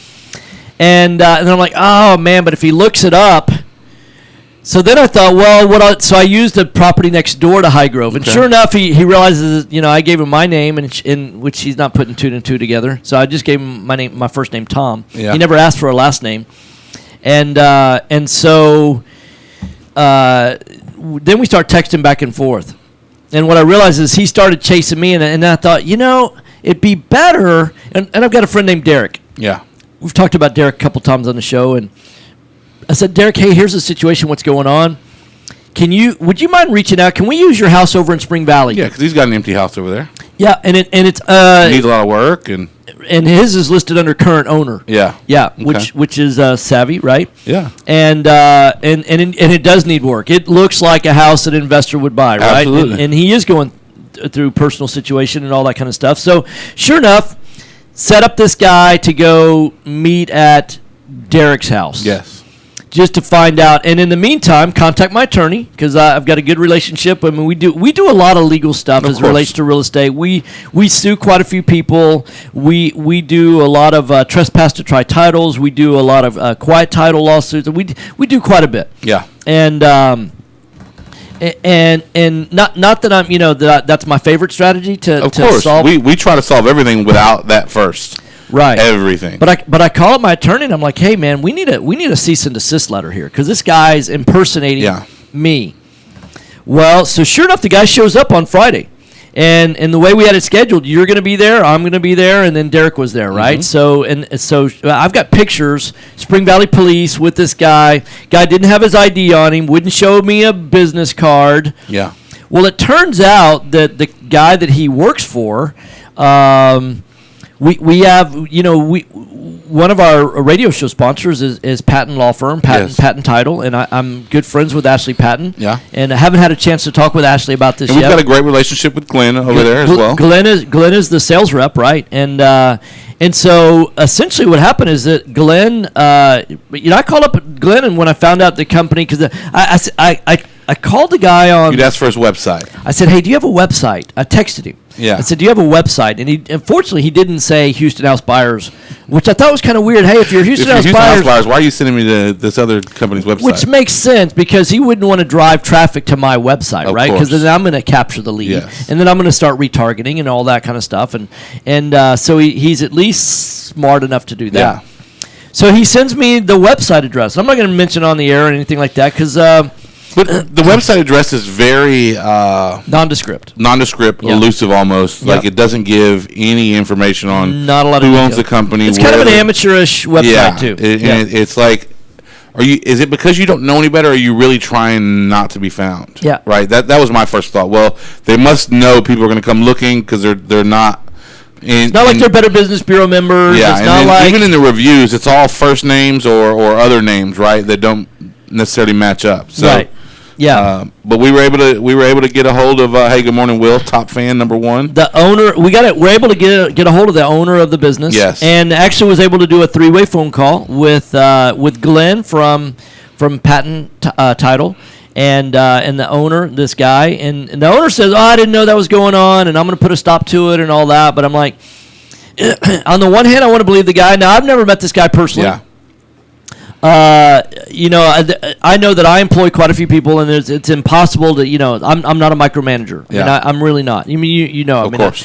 And then I'm like, oh man, but if he looks it up. So then I thought, well, so I used the property next door to High Grove, and sure enough, he realizes, you know, I gave him my name, in which he's not putting two and two together. So I just gave him my first name, Tom. Yeah. He never asked for a last name, and so then we start texting back and forth, and what I realized is he started chasing me, and I thought, you know, it'd be better, and I've got a friend named Derek. Yeah. We've talked about Derek a couple times on the show, and I said, Derek, hey, here's the situation. What's going on? Would you mind reaching out? Can we use your house over in Spring Valley? Yeah, because he's got an empty house over there. Yeah, and it's It needs a lot of work, and his is listed under current owner. Yeah. Okay. which is Savvy, right? Yeah. And it does need work. It looks like a house that an investor would buy, right? Absolutely. And he is going through personal situation and all that kind of stuff. So sure enough, set up this guy to go meet at Derek's house. Yes. Just to find out, and in the meantime, contact my attorney because I've got a good relationship. I mean, we do a lot of legal stuff as it relates to real estate. We sue quite a few people. We do a lot of trespass to try titles. We do a lot of quiet title lawsuits. We do quite a bit. Yeah. And not that I'm that's my favorite strategy to solve. We try to solve everything without that first. Right. Everything. But I call up my attorney and I'm like, hey man, we need a cease and desist letter here because this guy's impersonating me. Well, so sure enough, the guy shows up on Friday, and the way we had it scheduled, you're going to be there, I'm going to be there, and then Derek was there, right? Mm-hmm. So I've got pictures, Spring Valley Police with this guy. Guy didn't have his ID on him, wouldn't show me a business card. Yeah. Well, it turns out that the guy that he works for. We have, one of our radio show sponsors is Patton Law Firm, Patton Title, and I'm good friends with Ashley Patton. Yeah. And I haven't had a chance to talk with Ashley about this yet. We've got a great relationship with Glenn over there as well. Glenn is the sales rep, right? And so essentially what happened is that Glenn, I called up Glenn, and when I found out the company, because I called the guy on. You'd ask for his website. I said, hey, do you have a website? I texted him. Yeah. I said, do you have a website? And unfortunately, he didn't say Houston House Buyers, which I thought was kind of weird. Hey, if you're Houston House Buyers, why are you sending me to this other company's website? Which makes sense because he wouldn't want to drive traffic to my website, right? Because then I'm going to capture the lead, and then I'm going to start retargeting and all that kind of stuff. And so he's at least smart enough to do that. Yeah. So he sends me the website address. I'm not going to mention on the air or anything like that because. But the website address is very nondescript, elusive almost. Like it doesn't give any information on not a lot who of owns the company. It's kind of an amateurish website too. It's like, is it because you don't know any better, or are you really trying not to be found? Yeah. Right. That was my first thought. Well, they must know people are going to come looking because they're not. It's not like they're Better Business Bureau members. Yeah. It's not like even in the reviews, it's all first names or other names, right? That don't necessarily match up. So, right. Yeah, but we were able to get a hold of Hey Good Morning Will, top fan number one. The owner, we're able to get a hold of the owner of the business. Yes, and actually was able to do a 3-way phone call with Glenn from Patton Title and the owner, this guy, and the owner says, I didn't know that was going on, and I'm going to put a stop to it and all that. But I'm like, on the one hand, I want to believe the guy. Now I've never met this guy personally. Yeah. I know that I employ quite a few people, and it's impossible to, I'm not a micromanager. I mean, I'm really not. I mean, Of course.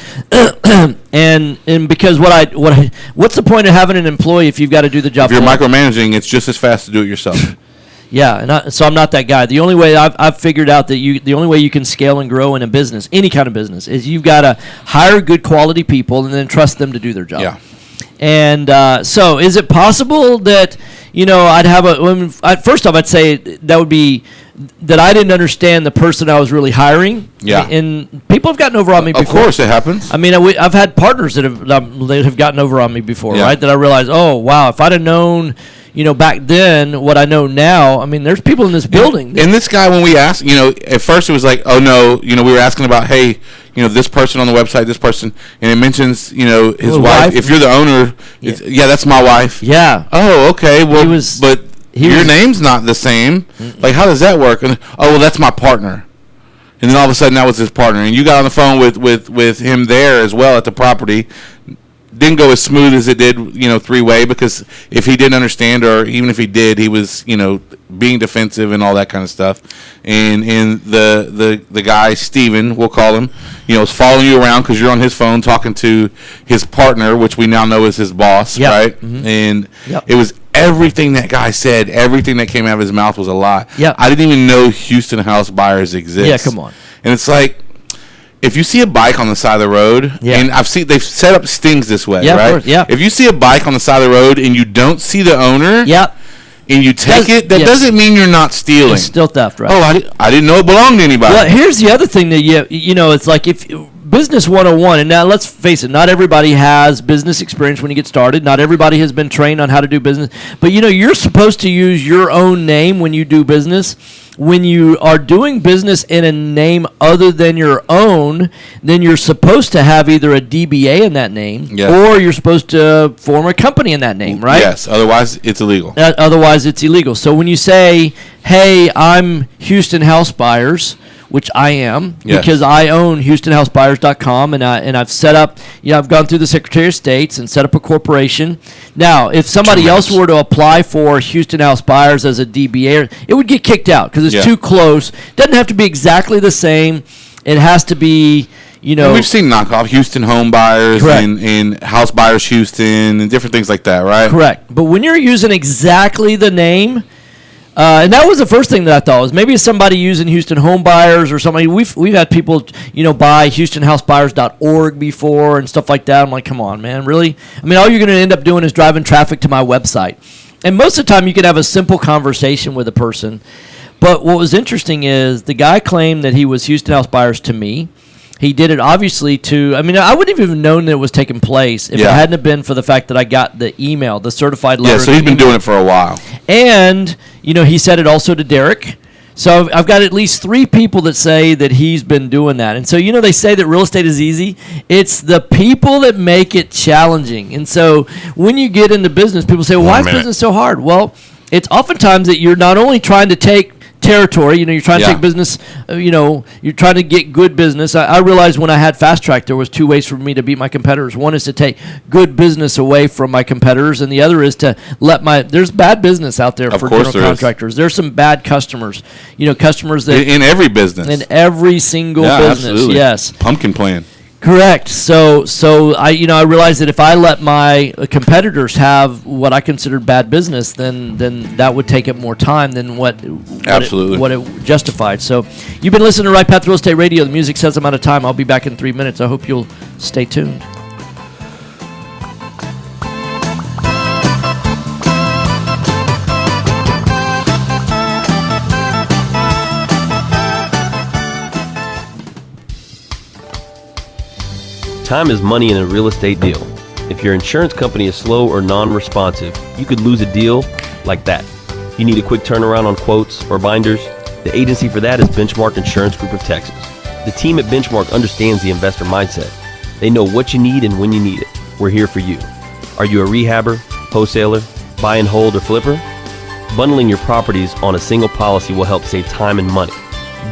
And because what's the point of having an employee if you've got to do the job? If you're micromanaging, it's just as fast to do it yourself. Yeah, and so I'm not that guy. The only way I've figured out that the only way you can scale and grow in a business, any kind of business, is you've got to hire good quality people and then trust them to do their job. Yeah. And so, is it possible that I'd have first off, I'd say that would be that I didn't understand the person I was really hiring. Yeah. And people have gotten over on me before. Of course, it happens. I mean, I've had partners that have gotten over on me before, right? That I realized, oh wow, if I'd have known, back then what I know now. I mean, there's people in this building. And this guy, when we asked, at first it was like, oh no, we were asking about, hey, this person on the website, this person, and it mentions, his wife. If you're the owner, that's my wife. Yeah. Oh, okay. Well, your name's not the same. Mm-mm. Like, how does that work? And, oh, well, that's my partner. And then all of a sudden, that was his partner. And you got on the phone with him there as well at the property. Didn't go as smooth as it did, three-way, because if he didn't understand, or even if he did, he was, being defensive and all that kind of stuff. And the guy, Steven, we'll call him, is following you around because you're on his phone talking to his partner, which we now know is his boss, right? Mm-hmm. And it was everything that guy said, everything that came out of his mouth was a lie. Yep. I didn't even know Houston house buyers exist. Yeah, come on. And it's like, if you see a bike on the side of the road, and they've set up stings this way, right? Of course, yeah. If you see a bike on the side of the road and you don't see the owner, and you take it, that doesn't mean you're not stealing. It's still theft, right? Oh, I didn't know it belonged to anybody. Well, here's the other thing that it's like if business 101, and now let's face it, not everybody has business experience when you get started. Not everybody has been trained on how to do business. But you're supposed to use your own name when you do business. When you are doing business in a name other than your own, then you're supposed to have either a DBA in that name, or you're supposed to form a company in that name, right? Yes, otherwise it's illegal. Otherwise it's illegal. So when you say, hey, I'm Houston House Buyers, which I am, because I own HoustonHouseBuyers.com, and I've set up, I've gone through the Secretary of State's and set up a corporation. Now, if somebody else were to apply for Houston House Buyers as a DBA, it would get kicked out because it's too close. It doesn't have to be exactly the same. It has to be, And we've seen knockoff Houston Home Buyers and House Buyers Houston and different things like that, right? Correct. But when you're using exactly the name, and that was the first thing that I thought was maybe somebody using Houston Home Buyers or somebody. We've had people buy HoustonHouseBuyers.org before and stuff like that. I'm like, come on, man, really? I mean, all you're going to end up doing is driving traffic to my website. And most of the time, you can have a simple conversation with a person. But what was interesting is the guy claimed that he was Houston House Buyers to me. He did it obviously I wouldn't have even known that it was taking place if it hadn't have been for the fact that I got the email, the certified letter. Yeah, so he's been doing it for a while. And, he said it also to Derek. So I've got at least 3 people that say that he's been doing that. And so, they say that real estate is easy. It's the people that make it challenging. And so when you get into business, people say, well, why is business so hard? Well, it's oftentimes that you're not only trying to take territory, you're trying to take business, you're trying to get good business. I realized when I had Fast Track, there was 2 ways for me to beat my competitors. One is to take good business away from my competitors, and the other is to there's bad business out there for general contractors. There's some bad customers, customers that in every business, in every single business. Absolutely. Yes. Pumpkin plan. Correct. So I realized that if I let my competitors have what I considered bad business, then that would take up more time than what it justified. So you've been listening to Right Path Real Estate Radio. The music says I'm out of time. I'll be back in 3 minutes. I hope you'll stay tuned. Time is money in a real estate deal. If your insurance company is slow or non-responsive, you could lose a deal like that. You need a quick turnaround on quotes or binders? The agency for that is Benchmark Insurance Group of Texas. The team at Benchmark understands the investor mindset. They know what you need and when you need it. We're here for you. Are you a rehabber, wholesaler, buy and hold, or flipper? Bundling your properties on a single policy will help save time and money.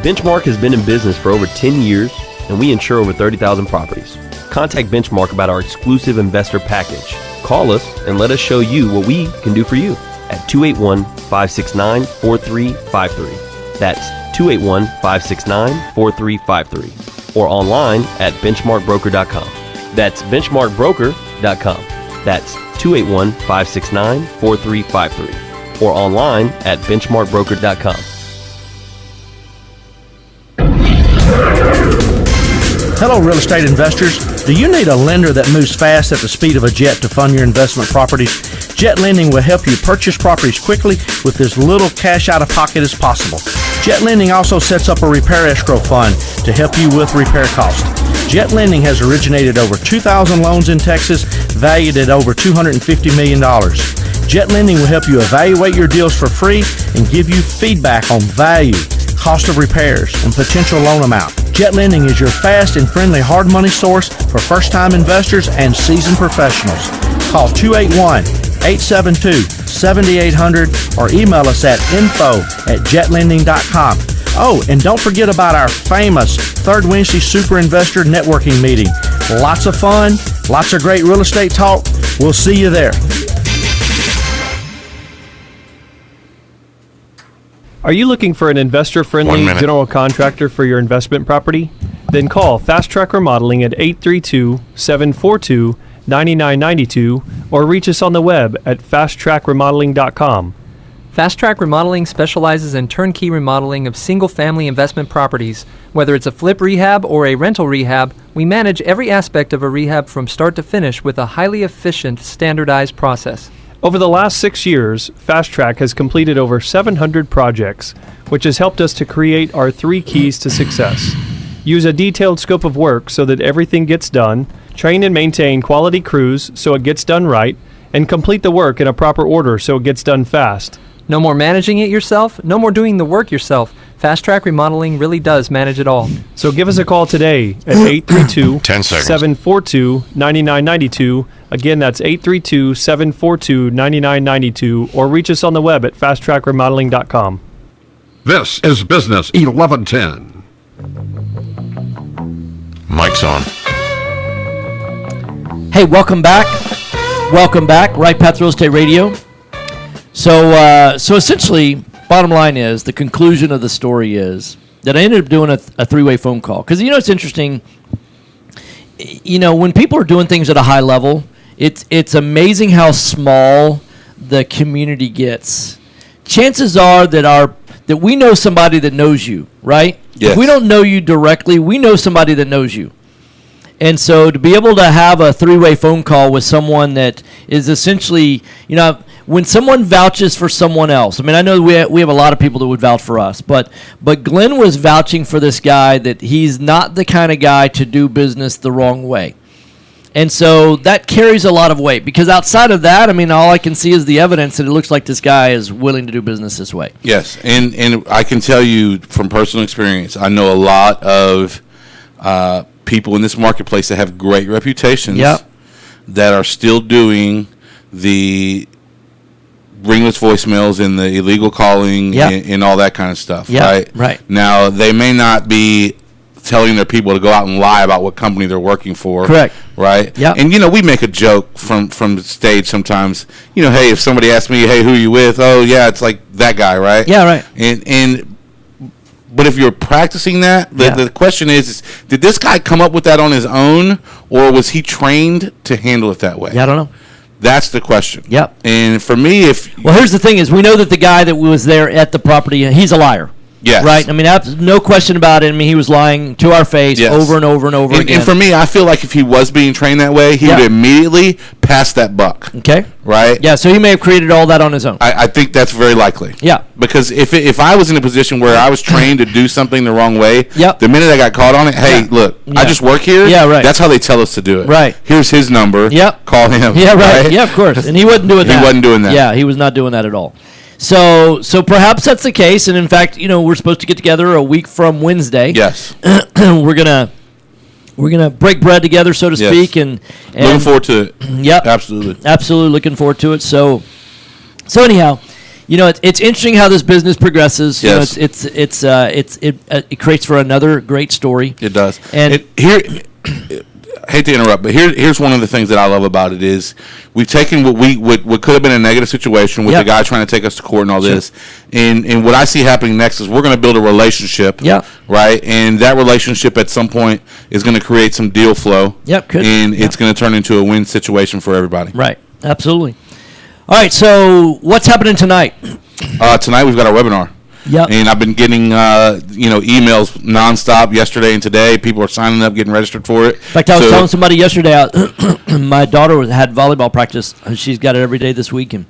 Benchmark has been in business for over 10 years, and we insure over 30,000 properties. Contact Benchmark about our exclusive investor package. Call us and let us show you what we can do for you at 281-569-4353. That's 281-569-4353. Or online at benchmarkbroker.com. That's benchmarkbroker.com. That's 281-569-4353. or online at benchmarkbroker.com. Hello, real estate investors. Do you need a lender that moves fast at the speed of a jet to fund your investment properties? Jet Lending will help you purchase properties quickly with as little cash out of pocket as possible. Jet Lending also sets up a repair escrow fund to help you with repair costs. Jet Lending has originated over 2,000 loans in Texas, valued at over $250 million. Jet Lending will help you evaluate your deals for free and give you feedback on value, cost of repairs, and potential loan amount. Jet Lending is your fast and friendly hard money source for first-time investors and seasoned professionals. Call 281-872-7800 or email us at info@jetlending.com. Oh, and don't forget about our famous Third Wednesday Super Investor Networking Meeting. Lots of fun, lots of great real estate talk. We'll see you there. Are you looking for an investor-friendly general contractor for your investment property? Then call Fast Track Remodeling at 832-742-9992 or reach us on the web at fasttrackremodeling.com. Fast Track Remodeling specializes in turnkey remodeling of single-family investment properties. Whether it's a flip rehab or a rental rehab, we manage every aspect of a rehab from start to finish with a highly efficient, standardized process. Over the last 6 years, Fast Track has completed over 700 projects, which has helped us to create our 3 keys to success. Use a detailed scope of work so that everything gets done, train and maintain quality crews so it gets done right, and complete the work in a proper order so it gets done fast. No more managing it yourself, no more doing the work yourself. Fast Track Remodeling really does manage it all. So give us a call today at 832-742-9992. Again, that's 832-742-9992, or reach us on the web at fasttrackremodeling.com. This is Business 1110. Mic's on. Hey, welcome back. Welcome back. Right Path Real Estate Radio. So essentially, bottom line is, the conclusion of the story is that I ended up doing a 3-way phone call. Because, it's interesting, when people are doing things at a high level, it's amazing how small the community gets. Chances are that we know somebody that knows you, right? Yes. If we don't know you directly, we know somebody that knows you. And so to be able to have a 3-way phone call with someone that is essentially, when someone vouches for someone else, I know we have a lot of people that would vouch for us, but Glenn was vouching for this guy that he's not the kind of guy to do business the wrong way. And so that carries a lot of weight, because outside of that, all I can see is the evidence that it looks like this guy is willing to do business this way. Yes, and I can tell you from personal experience, I know a lot of people in this marketplace that have great reputations, that are still doing the ringless voicemails and the illegal calling and all that kind of stuff, right? Now, they may not be telling their people to go out and lie about what company they're working for. Correct. Right? Yeah. And, we make a joke from the stage sometimes. Hey, if somebody asks me, hey, who are you with? Oh, yeah, it's like that guy, right? Yeah, right. But if you're practicing that, the question is, did this guy come up with that on his own, or was he trained to handle it that way? Yeah, I don't know. That's the question. Yep. And for me, here's the thing: is we know that the guy that was there at the property, he's a liar. Yes. Right? No question about it. He was lying to our face over and over and over again. And for me, I feel like if he was being trained that way, he would immediately pass that buck. Okay. Right? Yeah, so he may have created all that on his own. I think that's very likely. Yeah. Because if I was in a position where I was trained to do something the wrong way, the minute I got caught on it, hey, look, I just work here. Yeah, right. That's how they tell us to do it. Right. Here's his number. Yep. Call him. Yeah, right. Yeah, of course. And he wasn't doing that. He wasn't doing that. Yeah, he was not doing that at all. So perhaps that's the case, and in fact, we're supposed to get together a week from Wednesday. Yes. We're gonna break bread together, so to speak, and looking forward to it. Yep, absolutely looking forward to it. So anyhow, it's interesting how this business progresses. Yes. It creates for another great story. It does. And hate to interrupt, but here's one of the things that I love about it is we've taken what could have been a negative situation with the guy trying to take us to court and all this, and what I see happening next is we're going to build a relationship, right? And that relationship at some point is going to create some deal flow, could. And it's going to turn into a win situation for everybody. Right, absolutely. All right, so what's happening tonight? Tonight we've got our webinar. Yep. And I've been getting emails nonstop yesterday and today. People are signing up, getting registered for it. In fact, I was telling somebody yesterday, my daughter had volleyball practice. She's got it every day this week, and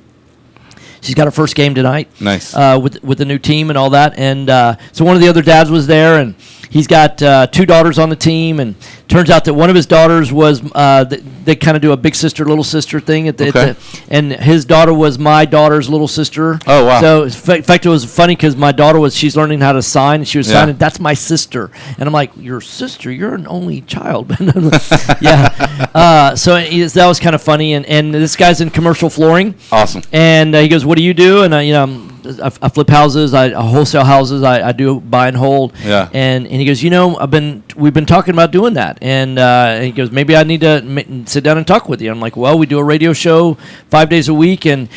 she's got her first game tonight. Nice. With the new team and all that. And so one of the other dads was there, and he's got 2 daughters on the team, and turns out that one of his daughters was they kind of do a big sister little sister thing and his daughter was my daughter's little sister. Oh wow. So in fact it was funny because my daughter she's learning how to sign, and she was signing, that's my sister, and I'm like, your sister, you're an only child. Yeah. So that was kind of funny, and this guy's in commercial flooring. Awesome. And he goes, what do you do? And I flip houses, I wholesale houses, I do buy and hold. Yeah. And he goes, we've been talking about doing that. And he goes, maybe I need to sit down and talk with you. I'm like, well, we do a radio show 5 days a week, and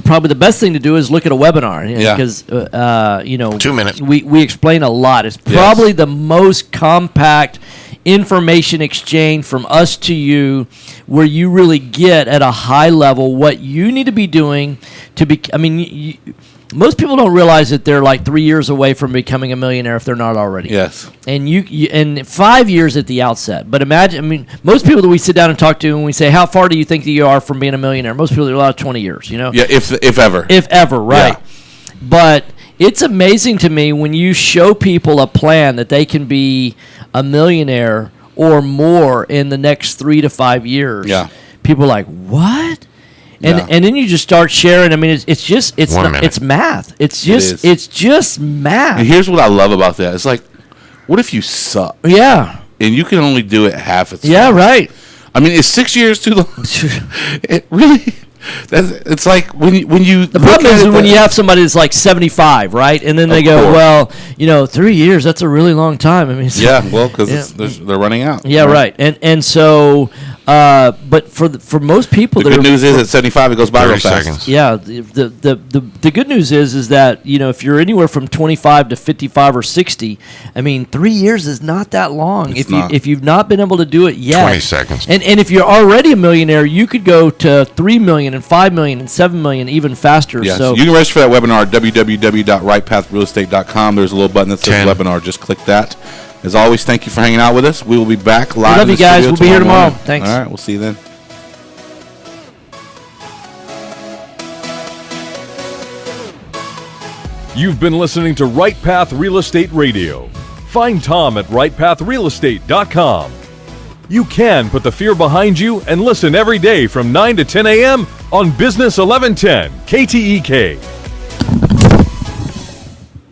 probably the best thing to do is look at a webinar. Because 2 minutes. We explain a lot. It's probably the most compact information exchange from us to you, where you really get at a high level what you need to be doing to be. I mean, most people don't realize that they're like 3 years away from becoming a millionaire if they're not already. Yes. And and 5 years at the outset. But imagine, I mean, most people that we sit down and talk to, and we say, how far do you think that you are from being a millionaire? Most people are about 20 years, Yeah, if ever. If ever, right. Yeah. But it's amazing to me when you show people a plan that they can be a millionaire or more in the next 3 to 5 years. Yeah. People are like, what? And then you just start sharing. I mean, it's math. It's just math. And here's what I love about that. It's like, what if you suck? Yeah. And you can only do it half its Yeah, right. I mean, is 6 years too long? It really. It's like when you. The problem is when you have somebody that's like 75, right? And then they go, well, 3 years, that's a really long time. I mean, because they're running out. Yeah, right. And so, but for most people, the good news is at 75 it goes by real fast. Seconds. Yeah, the good news is that if you're anywhere from 25 to 55 or 60, I mean 3 years is not that long. If you've not been able to do it yet, 20 seconds. And if you're already a millionaire, you could go to 3 million and 5 million and 7 million even faster. Yes. So you can register for that webinar at www.rightpathrealestate.com. There's a little button that says webinar. Just click that. As always, thank you for hanging out with us. We will be back live. Love you guys. We'll be here tomorrow. Thanks. All right. We'll see you then. You've been listening to Right Path Real Estate Radio. Find Tom at rightpathrealestate.com. You can put the fear behind you and listen every day from 9 to 10 a.m. on Business 1110 KTEK.